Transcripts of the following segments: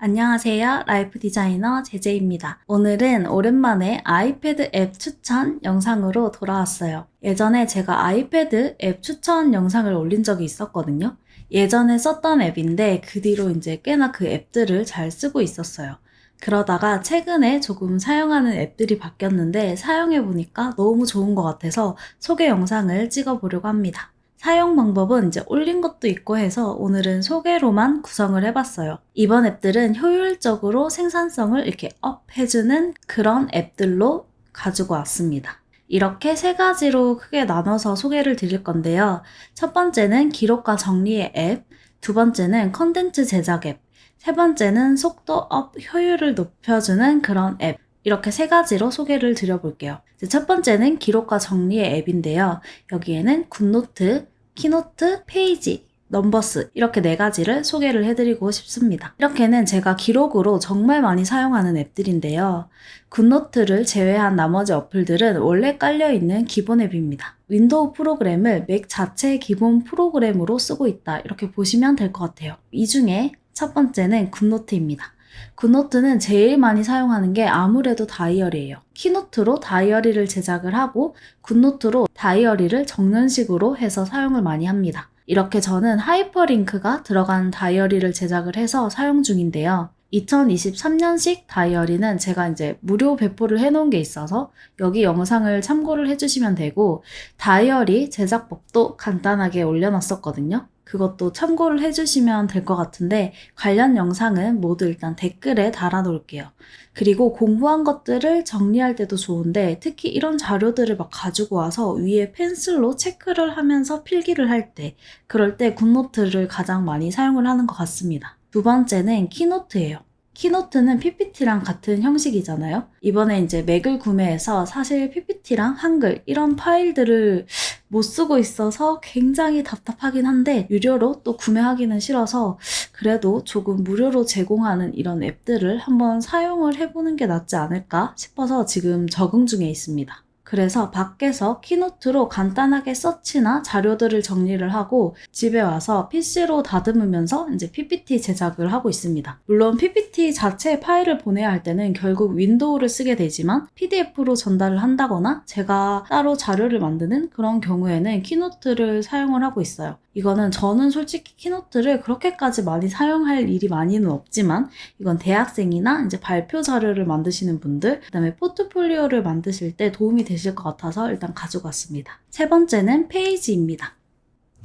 안녕하세요. 라이프 디자이너 제제입니다. 오늘은 오랜만에 아이패드 앱 추천 영상으로 돌아왔어요. 예전에 제가 아이패드 앱 추천 영상을 올린 적이 있었거든요. 예전에 썼던 앱인데 그 뒤로 이제 꽤나 그 앱들을 잘 쓰고 있었어요. 그러다가 최근에 조금 사용하는 앱들이 바뀌었는데 사용해보니까 너무 좋은 것 같아서 소개 영상을 찍어보려고 합니다. 사용 방법은 이제 올린 것도 있고 해서 오늘은 소개로만 구성을 해봤어요. 이번 앱들은 효율적으로 생산성을 이렇게 업 해주는 그런 앱들로 가지고 왔습니다. 이렇게 세 가지로 크게 나눠서 소개를 드릴 건데요. 첫 번째는 기록과 정리의 앱, 두 번째는 컨텐츠 제작 앱, 세 번째는 속도 업 효율을 높여주는 그런 앱. 이렇게 세 가지로 소개를 드려볼게요. 첫 번째는 기록과 정리의 앱인데요. 여기에는 굿노트, 키노트, 페이지, 넘버스 이렇게 네 가지를 소개를 해드리고 싶습니다. 이렇게는 제가 기록으로 정말 많이 사용하는 앱들인데요. 굿노트를 제외한 나머지 어플들은 원래 깔려있는 기본 앱입니다. 윈도우 프로그램을 맥 자체의 기본 프로그램으로 쓰고 있다 이렇게 보시면 될 것 같아요. 이 중에 첫 번째는 굿노트입니다. 굿노트는 제일 많이 사용하는 게 아무래도 다이어리예요. 키노트로 다이어리를 제작을 하고 굿노트로 다이어리를 적는식으로 해서 사용을 많이 합니다. 이렇게 저는 하이퍼링크가 들어간 다이어리를 제작을 해서 사용 중인데요. 2023년식 다이어리는 제가 이제 무료 배포를 해놓은 게 있어서 여기 영상을 참고를 해주시면 되고 다이어리 제작법도 간단하게 올려놨었거든요. 그것도 참고를 해주시면 될 것 같은데 관련 영상은 모두 일단 댓글에 달아놓을게요. 그리고 공부한 것들을 정리할 때도 좋은데 특히 이런 자료들을 막 가지고 와서 위에 펜슬로 체크를 하면서 필기를 할 때 그럴 때 굿노트를 가장 많이 사용을 하는 것 같습니다. 두 번째는 키노트예요. 키노트는 PPT랑 같은 형식이잖아요. 이번에 이제 맥을 구매해서 사실 PPT랑 한글 이런 파일들을 못 쓰고 있어서 굉장히 답답하긴 한데 유료로 또 구매하기는 싫어서 그래도 조금 무료로 제공하는 이런 앱들을 한번 사용을 해보는 게 낫지 않을까 싶어서 지금 적응 중에 있습니다. 그래서 밖에서 키노트로 간단하게 서치나 자료들을 정리를 하고 집에 와서 PC로 다듬으면서 이제 PPT 제작을 하고 있습니다. 물론 PPT 자체의 파일을 보내야 할 때는 결국 윈도우를 쓰게 되지만 PDF로 전달을 한다거나 제가 따로 자료를 만드는 그런 경우에는 키노트를 사용을 하고 있어요. 이거는 저는 솔직히 키노트를 그렇게까지 많이 사용할 일이 많이는 없지만 이건 대학생이나 이제 발표 자료를 만드시는 분들, 그다음에 포트폴리오를 만드실 때 도움이 되실 것 같아서 일단 가지고 왔습니다. 세 번째는 페이지입니다.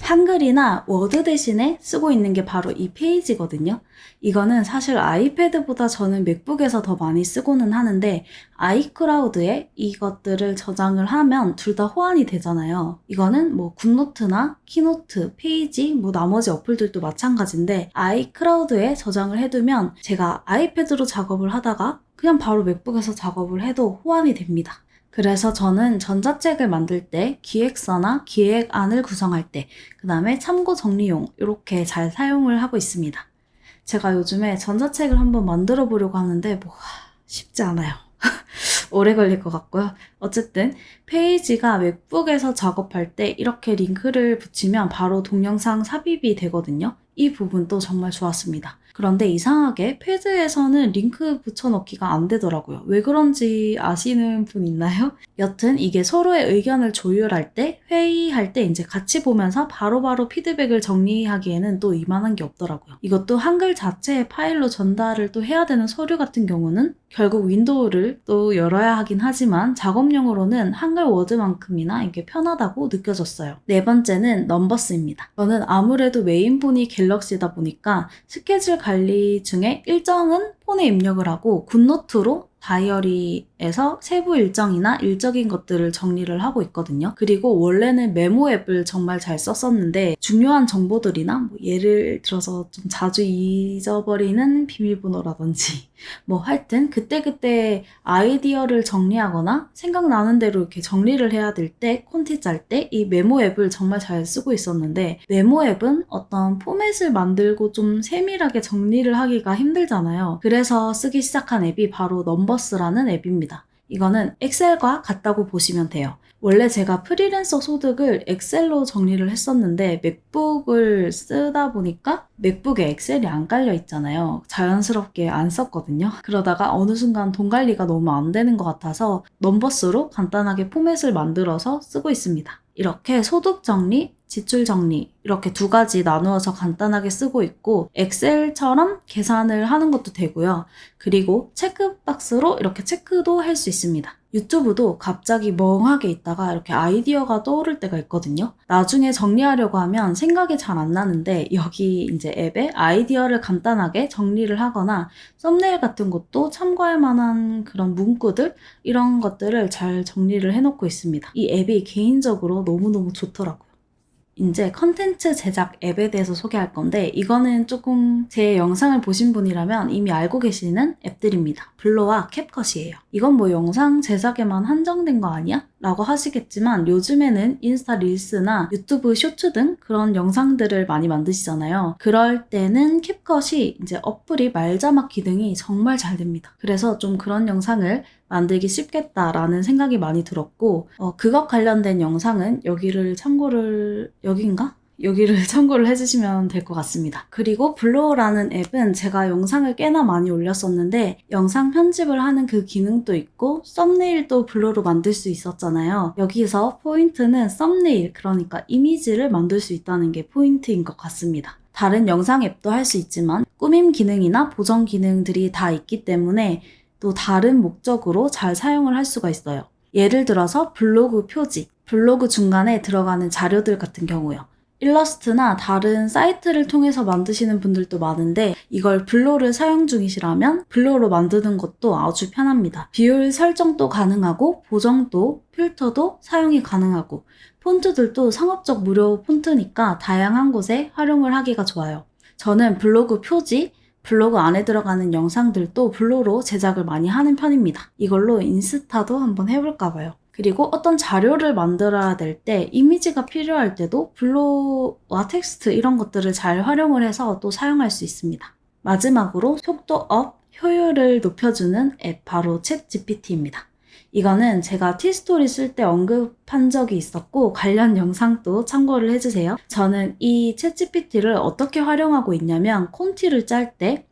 한글이나 워드 대신에 쓰고 있는 게 바로 이 페이지거든요. 이거는 사실 아이패드보다 저는 맥북에서 더 많이 쓰고는 하는데 아이클라우드에 이것들을 저장을 하면 둘 다 호환이 되잖아요. 이거는 뭐 굿노트나 키노트, 페이지, 뭐 나머지 어플들도 마찬가지인데 아이클라우드에 저장을 해두면 제가 아이패드로 작업을 하다가 그냥 바로 맥북에서 작업을 해도 호환이 됩니다. 그래서 저는 전자책을 만들 때 기획서나 기획안을 구성할 때 그 다음에 참고 정리용 이렇게 잘 사용을 하고 있습니다. 제가 요즘에 전자책을 한번 만들어 보려고 하는데 쉽지 않아요. 오래 걸릴 것 같고요. 어쨌든 페이지가 맥북에서 작업할 때 이렇게 링크를 붙이면 바로 동영상 삽입이 되거든요. 이 부분도 정말 좋았습니다. 그런데 이상하게 패드에서는 링크 붙여넣기가 안 되더라고요. 왜 그런지 아시는 분 있나요? 여튼 이게 서로의 의견을 조율할 때, 회의할 때 이제 같이 보면서 바로바로 피드백을 정리하기에는 또 이만한 게 없더라고요. 이것도 한글 자체의 파일로 전달을 또 해야 되는 서류 같은 경우는 결국 윈도우를 또 열어야 하긴 하지만 작업용으로는 한글 워드만큼이나 이게 편하다고 느껴졌어요. 네 번째는 넘버스입니다. 저는 아무래도 메인폰이 갤럭시다 보니까 스케줄 관리 중에 일정은 폰에 입력을 하고 굿노트로 다이어리에서 세부 일정이나 일적인 것들을 정리를 하고 있거든요. 그리고 원래는 메모 앱을 정말 잘 썼었는데 중요한 정보들이나 뭐 예를 들어서 좀 자주 잊어버리는 비밀번호라든지 뭐 하여튼 그때그때 아이디어를 정리하거나 생각나는 대로 이렇게 정리를 해야 될 때 콘티 짤 때 이 메모 앱을 정말 잘 쓰고 있었는데 메모 앱은 어떤 포맷을 만들고 좀 세밀하게 정리를 하기가 힘들잖아요. 그래서 쓰기 시작한 앱이 바로 넘버스라는 앱입니다. 이거는 엑셀과 같다고 보시면 돼요. 원래 제가 프리랜서 소득을 엑셀로 정리를 했었는데 맥북을 쓰다 보니까 맥북에 엑셀이 안 깔려 있잖아요. 자연스럽게 안 썼거든요. 그러다가 어느 순간 돈 관리가 너무 안 되는 것 같아서 넘버스로 간단하게 포맷을 만들어서 쓰고 있습니다. 이렇게 소득 정리, 지출 정리 이렇게 두 가지 나누어서 간단하게 쓰고 있고 엑셀처럼 계산을 하는 것도 되고요. 그리고 체크박스로 이렇게 체크도 할 수 있습니다. 유튜브도 갑자기 멍하게 있다가 이렇게 아이디어가 떠오를 때가 있거든요. 나중에 정리하려고 하면 생각이 잘 안 나는데 여기 이제 앱에 아이디어를 간단하게 정리를 하거나 썸네일 같은 것도 참고할 만한 그런 문구들 이런 것들을 잘 정리를 해놓고 있습니다. 이 앱이 개인적으로 너무너무 좋더라고요. 이제 컨텐츠 제작 앱에 대해서 소개할 건데 이거는 조금 제 영상을 보신 분이라면 이미 알고 계시는 앱들입니다. 블로와 캡컷이에요. 이건 뭐 영상 제작에만 한정된 거 아니야? 라고 하시겠지만 요즘에는 인스타 릴스나 유튜브 쇼츠 등 그런 영상들을 많이 만드시잖아요. 그럴 때는 캡컷이 이제 어플이 말자막 기능이 정말 잘 됩니다. 그래서 좀 그런 영상을 만들기 쉽겠다라는 생각이 많이 들었고 그것 관련된 영상은 여기를 참고를 해주시면 될 것 같습니다. 그리고 블로어라는 앱은 제가 영상을 꽤나 많이 올렸었는데 영상 편집을 하는 그 기능도 있고 썸네일도 블로어로 만들 수 있었잖아요. 여기서 포인트는 썸네일, 그러니까 이미지를 만들 수 있다는 게 포인트인 것 같습니다. 다른 영상 앱도 할 수 있지만 꾸밈 기능이나 보정 기능들이 다 있기 때문에 또 다른 목적으로 잘 사용을 할 수가 있어요. 예를 들어서 블로그 표지, 블로그 중간에 들어가는 자료들 같은 경우요. 일러스트나 다른 사이트를 통해서 만드시는 분들도 많은데 이걸 블로를 사용 중이시라면 블로로 만드는 것도 아주 편합니다. 비율 설정도 가능하고 보정도 필터도 사용이 가능하고 폰트들도 상업적 무료 폰트니까 다양한 곳에 활용을 하기가 좋아요. 저는 블로그 표지, 블로그 안에 들어가는 영상들도 블로로 제작을 많이 하는 편입니다. 이걸로 인스타도 한번 해볼까 봐요. 그리고 어떤 자료를 만들어야 될 때 이미지가 필요할 때도 블로와 텍스트 이런 것들을 잘 활용을 해서 또 사용할 수 있습니다. 마지막으로 속도 업, 효율을 높여주는 앱 바로 챗 GPT입니다. 이거는 제가 티스토리 쓸 때 언급한 적이 있었고 관련 영상도 참고를 해주세요. 저는 이 챗GPT를 어떻게 활용하고 있냐면 콘티를 짤 때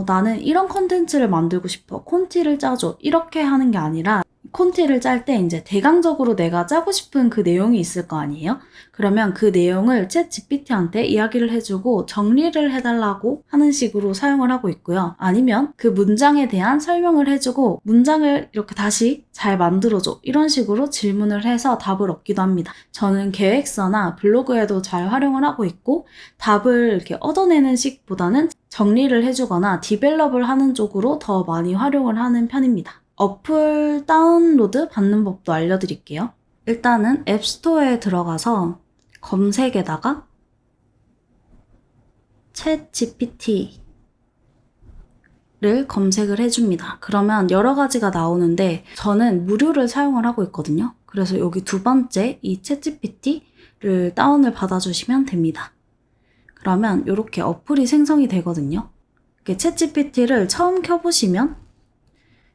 나는 이런 컨텐츠를 만들고 싶어. 콘티를 짜줘. 이렇게 하는 게 아니라 콘티를 짤 때 이제 대강적으로 내가 짜고 싶은 그 내용이 있을 거 아니에요? 그러면 그 내용을 챗 GPT한테 이야기를 해주고 정리를 해달라고 하는 식으로 사용을 하고 있고요. 아니면 그 문장에 대한 설명을 해주고 문장을 이렇게 다시 잘 만들어줘. 이런 식으로 질문을 해서 답을 얻기도 합니다. 저는 계획서나 블로그에도 잘 활용을 하고 있고 답을 이렇게 얻어내는 식보다는 정리를 해주거나 디벨롭을 하는 쪽으로 더 많이 활용을 하는 편입니다. 어플 다운로드 받는 법도 알려드릴게요. 일단은 앱스토어에 들어가서 검색에다가 챗 GPT를 검색을 해줍니다. 그러면 여러 가지가 나오는데 저는 무료를 사용을 하고 있거든요. 그래서 여기 두 번째 이 챗 GPT를 다운을 받아주시면 됩니다. 그러면 이렇게 어플이 생성이 되거든요. 챗 GPT를 처음 켜보시면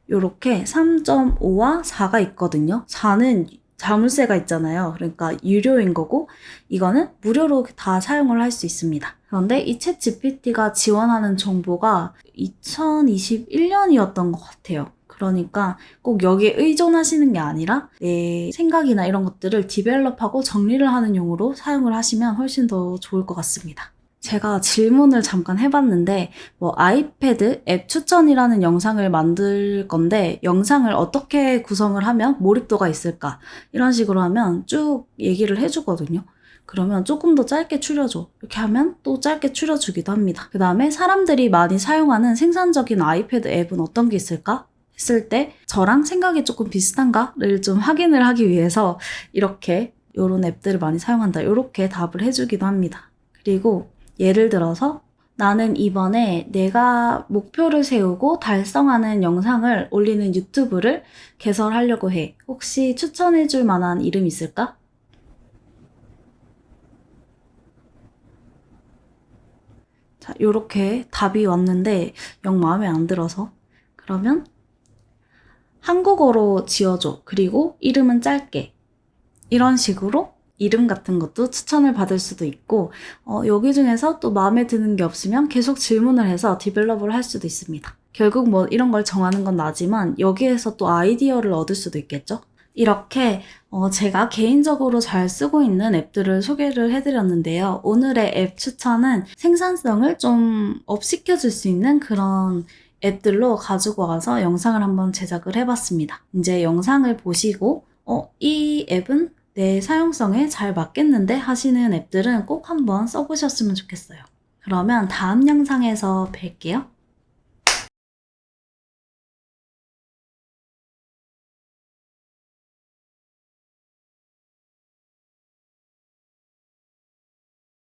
이렇게 3.5와 4가 있거든요. 4는 자물쇠가 있잖아요. 그러니까 유료인 거고 이거는 무료로 다 사용을 할 수 있습니다. 그런데 이 챗 GPT가 지원하는 정보가 2021년이었던 것 같아요. 그러니까 꼭 여기에 의존하시는 게 아니라 내 생각이나 이런 것들을 디벨롭하고 정리를 하는 용으로 사용을 하시면 훨씬 더 좋을 것 같습니다. 제가 질문을 잠깐 해봤는데 아이패드 앱 추천이라는 영상을 만들 건데 영상을 어떻게 구성을 하면 몰입도가 있을까 이런 식으로 하면 쭉 얘기를 해주거든요. 그러면 조금 더 짧게 추려줘 이렇게 하면 또 짧게 추려주기도 합니다. 그 다음에 사람들이 많이 사용하는 생산적인 아이패드 앱은 어떤 게 있을까 했을 때 저랑 생각이 조금 비슷한가를 좀 확인을 하기 위해서 이렇게 이런 앱들을 많이 사용한다 이렇게 답을 해주기도 합니다. 그리고 예를 들어서 나는 이번에 내가 목표를 세우고 달성하는 영상을 올리는 유튜브를 개설하려고 해. 혹시 추천해줄 만한 이름 있을까? 자, 요렇게 답이 왔는데 영 마음에 안 들어서 그러면 한국어로 지어줘. 그리고 이름은 짧게. 이런 식으로 이름 같은 것도 추천을 받을 수도 있고, 여기 중에서 또 마음에 드는 게 없으면 계속 질문을 해서 디벨롭을 할 수도 있습니다. 결국 뭐 이런 걸 정하는 건 나지만 여기에서 또 아이디어를 얻을 수도 있겠죠? 이렇게 제가 개인적으로 잘 쓰고 있는 앱들을 소개를 해드렸는데요. 오늘의 앱 추천은 생산성을 좀 업시켜줄 수 있는 그런 앱들로 가지고 와서 영상을 한번 제작을 해봤습니다. 이제 영상을 보시고 이 앱은 내 사용성에 잘 맞겠는데 하시는 앱들은 꼭 한번 써보셨으면 좋겠어요. 그러면 다음 영상에서 뵐게요.